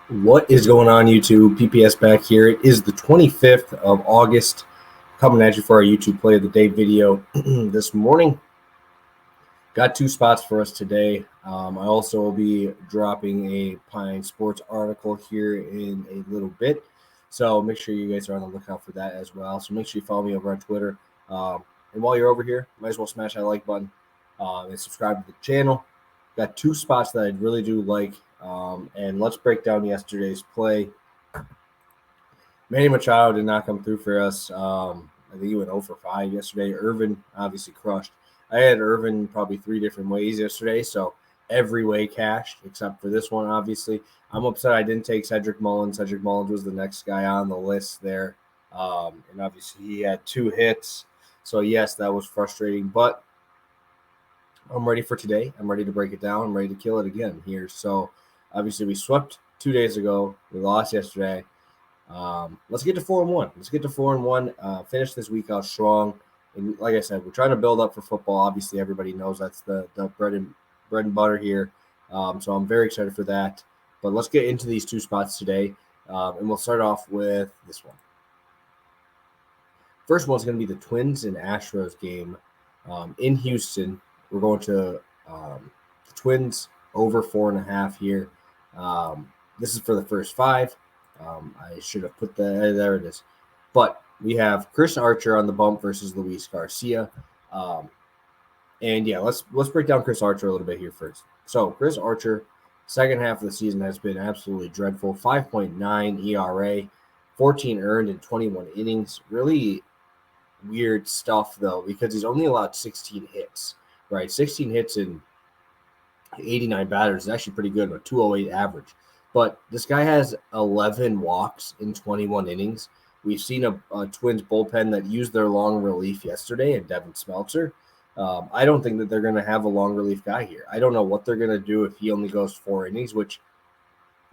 What is going on, YouTube? PPS back here. It is the 25th of August, coming at you for our YouTube Play of the Day video this morning. Got two spots for us today. I also will be dropping a Pine Sports article here in a little bit, so make sure you guys are on the lookout for that as well. So make sure you follow me over on Twitter. And while you're over here, might as well smash that like button and subscribe to the channel. Got two spots that I really do like. And let's break down yesterday's play. Manny Machado did not come through for us. I think he went 0 for 5 yesterday. Irvin obviously crushed. I had Irvin probably 3 different ways yesterday, so every way cashed except for this one, obviously. I'm upset I didn't take Cedric Mullins. Cedric Mullins was the next guy on the list there. And obviously he had 2 hits. So, yes, that was frustrating. But I'm ready for today. I'm ready to break it down. I'm ready to kill it again here. So, obviously, we swept 2 days ago. We lost yesterday. Let's get to 4-1. Let's get to 4-1. Finish this week out strong. And like I said, we're trying to build up for football. Obviously, everybody knows that's the bread and butter here. So I'm very excited for that. But let's get into these two spots today. And we'll start off with this one. First one's going to be the Twins and Astros game in Houston. We're going to the Twins over 4.5 here. This is for the first 5. I should have put there it is. But we have Chris Archer on the bump versus Luis Garcia. And yeah, let's break down Chris Archer a little bit here first. So Chris Archer, second half of the season has been absolutely dreadful. 5.9 ERA, 14 earned in 21 innings. Really weird stuff though, because he's only allowed 16 hits. Right, 16 hits in 89 batters is actually pretty good, a 208 average. But this guy has 11 walks in 21 innings. We've seen a Twins bullpen that used their long relief yesterday and Devin Smeltzer. I don't think that they're going to have a long relief guy here. I don't know what they're going to do if he only goes 4 innings, which,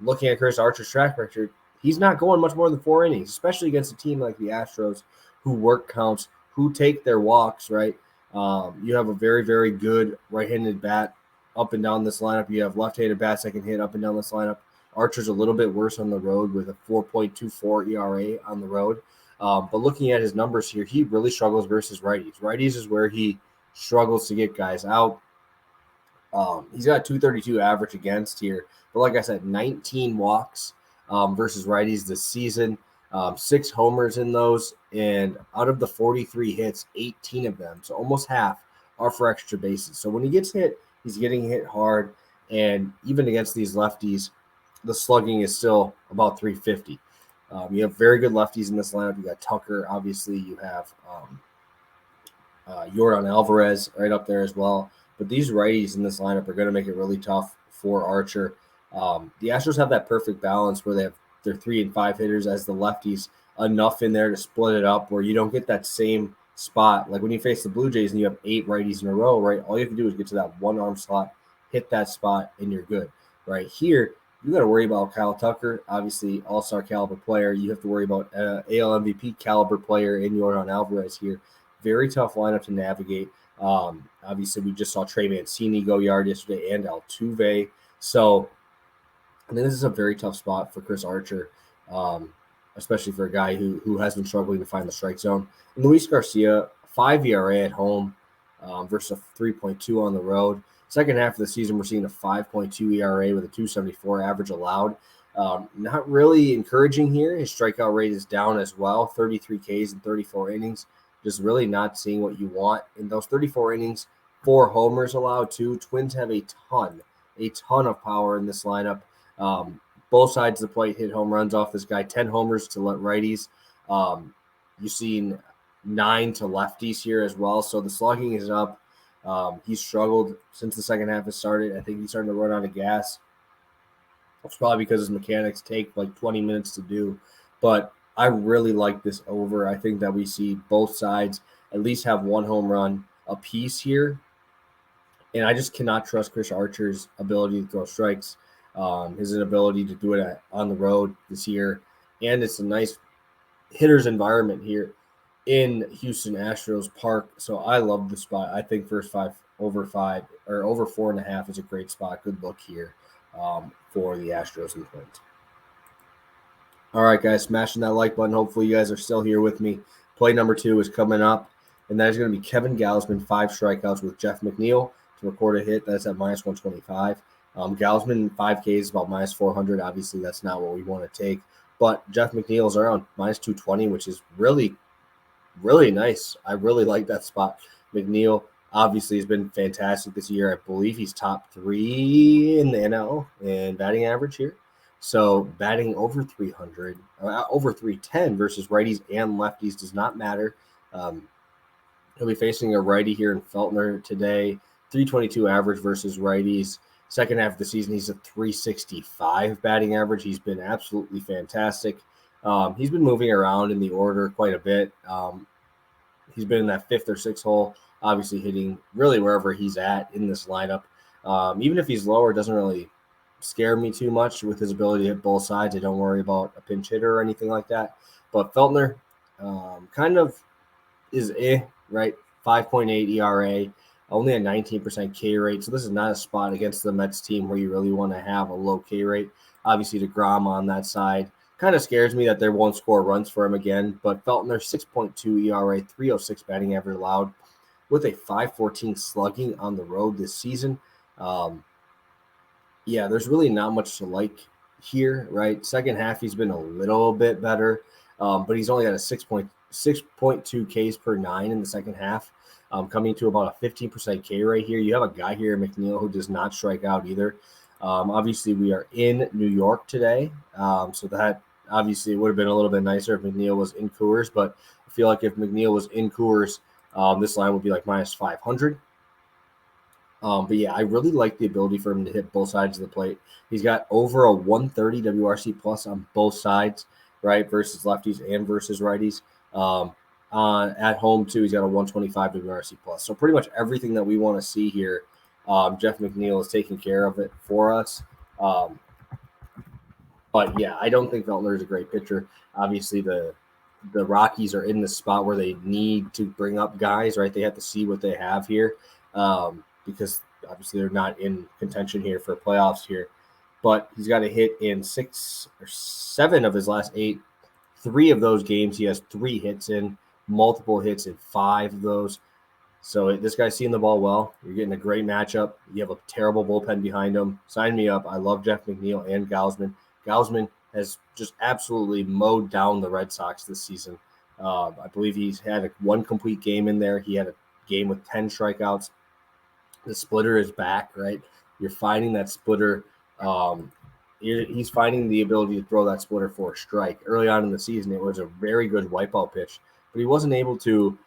looking at Chris Archer's track record, he's not going much more than 4 innings, especially against a team like the Astros who work counts, who take their walks, right? You have a very, very good right-handed bat up and down this lineup. You have left-handed bats that can hit up and down this lineup. Archer's a little bit worse on the road with a 4.24 ERA on the road. But looking at his numbers here, he really struggles versus righties. Righties is where he struggles to get guys out. He's got 232 average against here. But like I said, 19 walks versus righties this season. 6 homers in those, and out of the 43 hits, 18 of them, so almost half, are for extra bases. So when he gets hit, he's getting hit hard, and even against these lefties, the slugging is still about 350. You have very good lefties in this lineup. You got Tucker, obviously. You have Yordan Alvarez right up there as well. But these righties in this lineup are going to make it really tough for Archer. The Astros have that perfect balance where they have their 3 and 5 hitters as the lefties, enough in there to split it up where you don't get that same spot. Like when you face the Blue Jays and you have 8 righties in a row, right? All you have to do is get to that one arm slot, hit that spot, and you're good. Right here, you got to worry about Kyle Tucker, obviously all-star caliber player. You have to worry about AL MVP caliber player in Yordan Alvarez here. Very tough lineup to navigate. Obviously, we just saw Trey Mancini go yard yesterday and Altuve. So I mean, this is a very tough spot for Chris Archer, especially for a guy who has been struggling to find the strike zone. And Luis Garcia, 5 ERA at home versus a 3.2 on the road. Second half of the season, we're seeing a 5.2 ERA with a 274 average allowed. Not really encouraging here. His strikeout rate is down as well, 33 Ks in 34 innings. Just really not seeing what you want. In those 34 innings, 4 homers allowed too. Twins have a ton of power in this lineup. Both sides of the plate hit home runs off this guy. 10 homers to righties. You've seen 9 to lefties here as well. So the slugging is up. He's struggled since the second half has started. I think he's starting to run out of gas. It's probably because his mechanics take like 20 minutes to do. But I really like this over. I think that we see both sides at least have 1 home run apiece here. And I just cannot trust Chris Archer's ability to throw strikes. His inability to do it on the road this year. And it's a nice hitter's environment here in Houston Astros Park. So I love the spot. I think first 5 over 5 or over 4.5 is a great spot. Good look here for the Astros and Twins. All right, guys, smashing that like button. Hopefully, you guys are still here with me. Play number 2 is coming up, and that is going to be Kevin Gausman, 5 strikeouts with Jeff McNeil to record a hit. That's at minus 125. Gausman, 5Ks is about minus 400. Obviously, that's not what we want to take. But Jeff McNeil is around minus 220, which is really, really nice. I really like that spot. McNeil obviously has been fantastic this year. I believe he's top 3 in the NL in batting average here. So batting over 300, over 310 versus righties and lefties does not matter. He'll be facing a righty here in Feltner today. 322 average versus righties. Second half of the season, he's a 365 batting average. He's been absolutely fantastic. He's been moving around in the order quite a bit. He's been in that 5th or 6th hole, obviously hitting really wherever he's at in this lineup. Even if he's lower, it doesn't really scare me too much with his ability to hit both sides. I don't worry about a pinch hitter or anything like that. But Feltner kind of is right? 5.8 ERA, only a 19% K rate. So this is not a spot against the Mets team where you really want to have a low K rate. Obviously, DeGrom on that side kind of scares me that they won't score runs for him again. But Feltner, 6.2 ERA, 306 batting average allowed with a 5.14 slugging on the road this season. Yeah, there's really not much to like here, right? Second half, he's been a little bit better, but he's only got a 6.2 Ks per 9 in the second half, coming to about a 15% K rate here. You have a guy here, McNeil, who does not strike out either. Obviously, we are in New York today, so that obviously it would have been a little bit nicer if McNeil was in Coors, but I feel like if McNeil was in Coors, this line would be like minus 500. But yeah, I really like the ability for him to hit both sides of the plate. He's got over a 130 WRC plus on both sides, right, versus lefties and versus righties. At home too, he's got a 125 WRC plus. So pretty much everything that we want to see here, Jeff McNeil is taking care of it for us. But yeah, I don't think Feltner is a great pitcher. Obviously, the Rockies are in the spot where they need to bring up guys, right? They have to see what they have here. Because obviously they're not in contention here for playoffs here. But he's got a hit in 6 or 7 of his last 8. 3 of those games he has 3 hits in, multiple hits in 5 of those. So this guy's seeing the ball well. You're getting a great matchup. You have a terrible bullpen behind him. Sign me up. I love Jeff McNeil and Gausman. Gausman has just absolutely mowed down the Red Sox this season. I believe he's had one complete game in there. He had a game with 10 strikeouts. The splitter is back, right? You're finding that splitter. He's finding the ability to throw that splitter for a strike. Early on in the season, it was a very good wipeout pitch, but he wasn't able to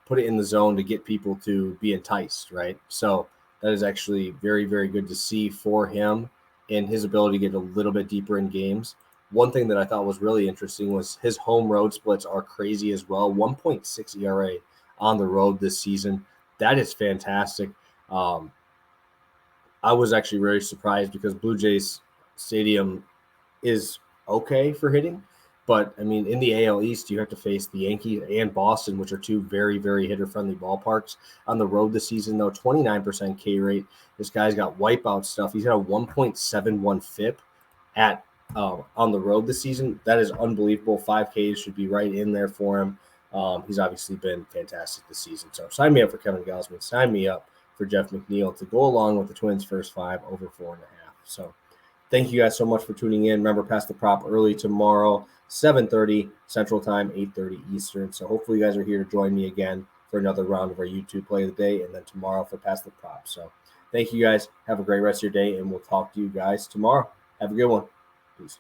put it in the zone to get people to be enticed, right? So that is actually very, very good to see for him and his ability to get a little bit deeper in games. One thing that I thought was really interesting was his home road splits are crazy as well. 1.6 ERA on the road this season. That is fantastic. I was actually very surprised because Blue Jays Stadium is okay for hitting. But, I mean, in the AL East, you have to face the Yankees and Boston, which are 2 very, very hitter-friendly ballparks. On the road this season, though, 29% K rate. This guy's got wipeout stuff. He's got a 1.71 FIP on the road this season. That is unbelievable. 5 Ks should be right in there for him. He's obviously been fantastic this season. So sign me up for Kevin Gausman. Sign me up for Jeff McNeil to go along with the Twins' first 5 over 4.5. So thank you guys so much for tuning in. Remember, Pass the Prop early tomorrow, 7:30 Central Time, 8:30 Eastern. So hopefully you guys are here to join me again for another round of our YouTube Play of the Day, and then tomorrow for Pass the Prop. So thank you guys. Have a great rest of your day, and we'll talk to you guys tomorrow. Have a good one. Peace.